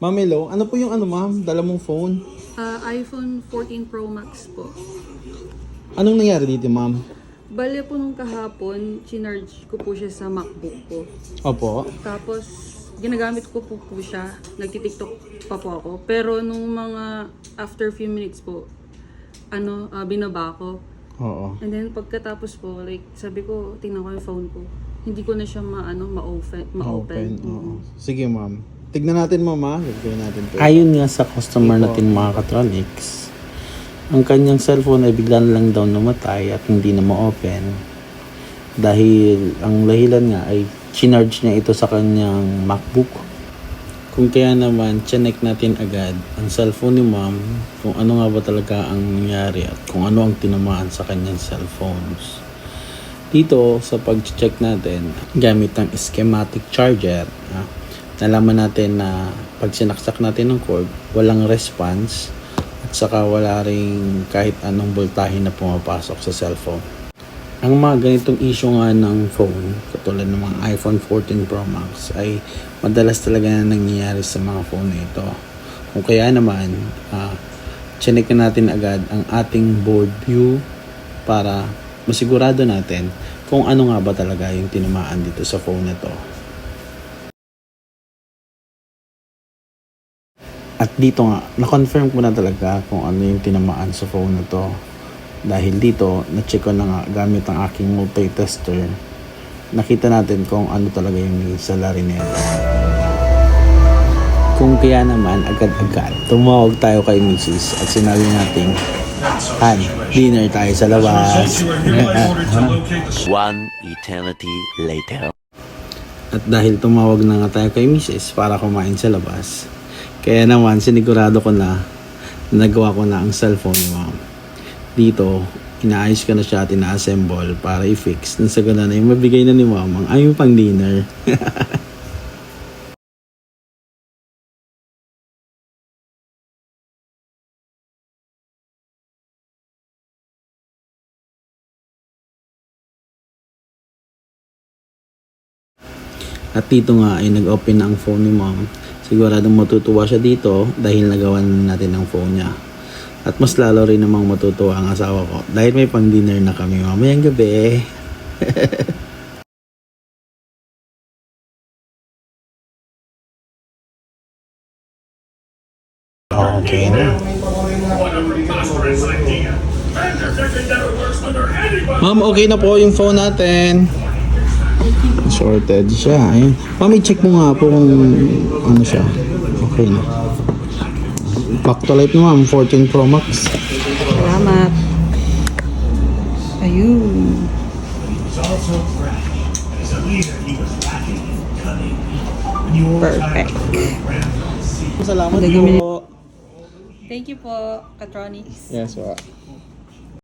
Ma'am hello, ano po yung ano ma'am? Dala mong phone? iPhone 14 Pro Max po. Anong nangyari dito ma'am? Bale po nung kahapon, chinarge ko po siya sa MacBook ko. Opo. Tapos, ginagamit ko po siya. Nagtitiktok pa po ako. Pero nung mga after few minutes po, binaba ko. Oo. And then pagkatapos po, like, sabi ko, tingnan ko yung phone ko. Hindi ko na siya ma-open. Oo. Sige ma'am. Tignan natin ma'am ha. Gagawin natin to. Ayon nga sa customer natin mga Katronics, ang kanyang cellphone ay bigla na lang daw namatay at hindi na ma-open dahil ang dahilan nga ay chinarge niya ito sa kanyang MacBook. Kung kaya naman, chinek natin agad ang cellphone ni ma'am kung ano nga ba talaga ang nangyari at kung ano ang tinamaan sa kanyang cellphones. Dito sa pag-check natin, gamit ang schematic charger, nalaman natin na pag sinaksak natin ng cord, walang response at saka wala ring kahit anong voltahe na pumapasok sa cellphone. Ang mga ganitong issue nga ng phone, katulad ng mga iPhone 14 Pro Max, ay madalas talaga na nangyayari sa mga phone na ito. Kung kaya naman, chinek na natin agad ang ating board view para masigurado natin kung ano nga ba talaga yung tinamaan dito sa phone na to. At dito nga, na-confirm ko na talaga kung ano yung tinamaan sa phone na to. Dahil dito, na-check ko na nga gamit ang aking multi-tester. Nakita natin kung ano talaga yung salary nito. Kung kaya naman, agad-agad, tumawag tayo kay Mrs. at sinabi natin, Han, dinner tayo sa labas. One eternity later. At dahil tumawag na nga tayo kay Mrs. para kumain sa labas, kaya naman sinigurado ko na nagawa ko na ang cellphone ni ma'am. Dito, inaayos ko na siya at ina-assemble para i-fix. Nang sa gano'n na yung mabigay na ni ma'am ang aming pang dinner. At dito nga ay nag-open na ang phone ni ma'am. Siguradong matutuwa siya dito dahil nagawan natin ang phone niya. At mas lalo rin namang matutuwa ang asawa ko dahil may pang dinner na kami mamayang gabi. Okay na. Ma'am, okay na po yung phone natin. Sorted siya. Ayun. Ma'am, i-check mo nga po kung ano siya. Okay na. Back to life na ma'am, 14 Pro Max. Salamat. Ayun. Perfect. Salamat Lagyan mo po. Thank you po, Katronics. Yes, po.